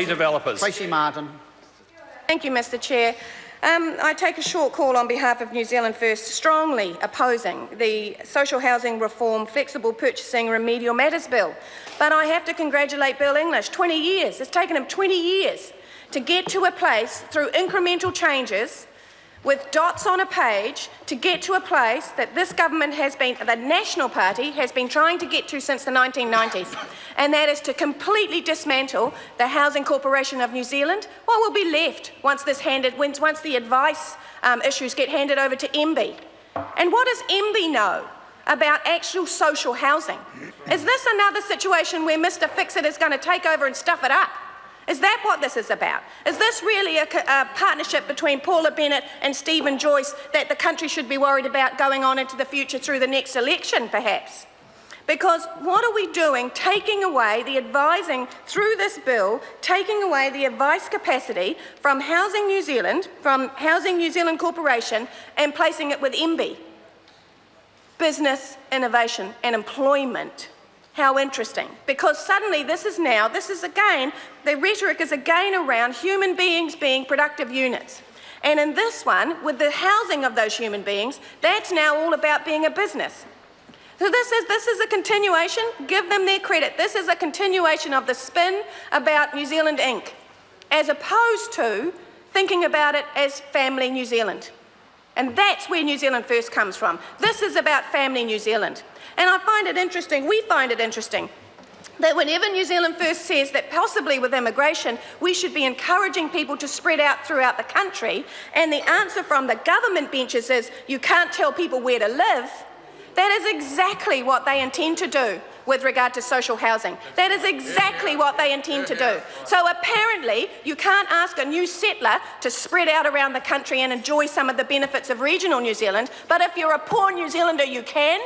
property developers. Tracy Martin. Thank you, Mr Chair. I take a short call on behalf of New Zealand First, strongly opposing the Social Housing Reform Flexible Purchasing Remedial Matters Bill. But I have to congratulate Bill English. 20 years. It's taken him 20 years to get to a place through incremental changes with dots on a page to get to a place that this government has been, the National Party has been trying to get to since the 1990s, and that is to completely dismantle the Housing Corporation of New Zealand. What will be left once the advice issues get handed over to MB? And what does MB know about actual social housing? Is this another situation where Mr Fix-It is going to take over and stuff it up? Is that what this is about? Is this really a partnership between Paula Bennett and Stephen Joyce that the country should be worried about going on into the future through the next election, perhaps? Because what are we doing, taking away the advising through this bill, taking away the advice capacity from Housing New Zealand Corporation, and placing it with MB? Business, innovation and employment. How interesting, because suddenly this is again, the rhetoric is again around human beings being productive units. And in this one, with the housing of those human beings, that's now all about being a business. So this is a continuation, give them their credit, this is a continuation of the spin about New Zealand Inc., as opposed to thinking about it as Family New Zealand. And that's where New Zealand First comes from. This is about Family New Zealand. And I find it interesting, we find it interesting, that whenever New Zealand First says that possibly with immigration we should be encouraging people to spread out throughout the country, and the answer from the government benches is you can't tell people where to live, that is exactly what they intend to do with regard to social housing. That is exactly what they intend to do. So apparently you can't ask a new settler to spread out around the country and enjoy some of the benefits of regional New Zealand, but if you're a poor New Zealander you can.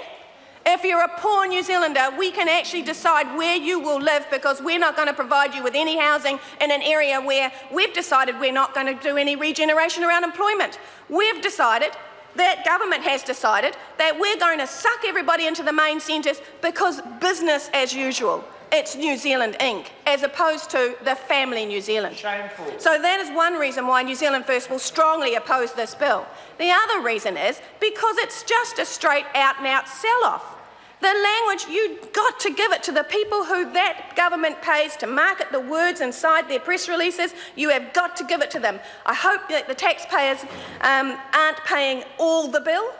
If you're a poor New Zealander, we can actually decide where you will live, because we're not going to provide you with any housing in an area where we've decided we're not going to do any regeneration around employment. We've decided, that government has decided, that we're going to suck everybody into the main centres because business as usual. It's New Zealand Inc., as opposed to the Family New Zealand. Shameful. So that is one reason why New Zealand First will strongly oppose this bill. The other reason is because it's just a straight out-and-out sell-off. The language, you've got to give it to the people who that government pays to market the words inside their press releases. You have got to give it to them. I hope that the taxpayers aren't paying all the bill.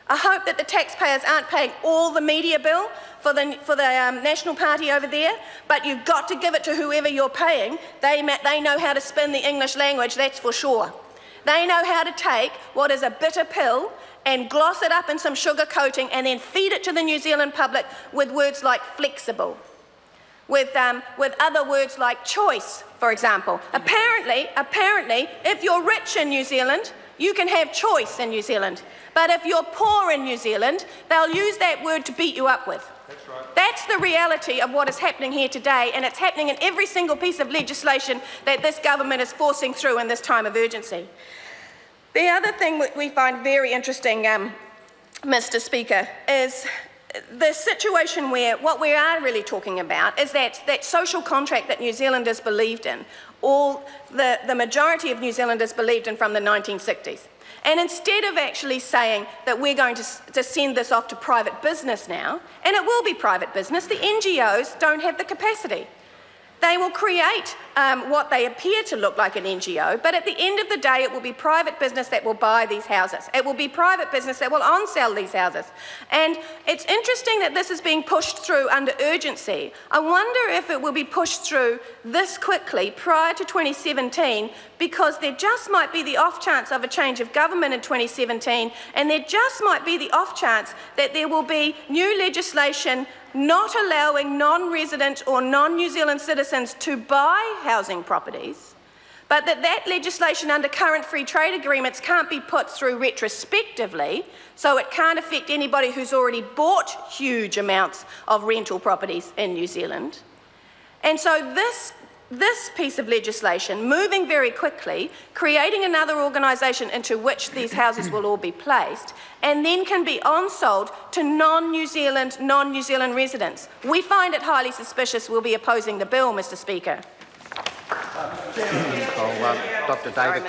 I hope that the taxpayers aren't paying all the media bill for the National Party over there, but you've got to give it to whoever you're paying. They know how to spin the English language, that's for sure. They know how to take what is a bitter pill and gloss it up in some sugar coating and then feed it to the New Zealand public with words like flexible, with other words like choice, for example. Apparently, if you're rich in New Zealand, you can have choice in New Zealand. But if you're poor in New Zealand, they'll use that word to beat you up with. That's right. That's the reality of what is happening here today, and it's happening in every single piece of legislation that this government is forcing through in this time of urgency. The other thing we find very interesting, Mr Speaker, is the situation where what we are really talking about is that social contract that New Zealanders believed in, the majority of New Zealanders believed in from the 1960s. And instead of actually saying that we're going to send this off to private business now, and it will be private business, the NGOs don't have the capacity. They will create what they appear to look like an NGO, but at the end of the day, it will be private business that will buy these houses. It will be private business that will on-sell these houses. And it's interesting that this is being pushed through under urgency. I wonder if it will be pushed through this quickly prior to 2017, because there just might be the off chance of a change of government in 2017, and there just might be the off chance that there will be new legislation not allowing non-resident or non-New Zealand citizens to buy housing properties, but that legislation under current free trade agreements can't be put through retrospectively, so it can't affect anybody who's already bought huge amounts of rental properties in New Zealand. And so this piece of legislation, moving very quickly, creating another organisation into which these houses will all be placed, and then can be on-sold to non-New Zealand residents. We find it highly suspicious. We'll be opposing the bill, Mr Speaker. Call Dr. David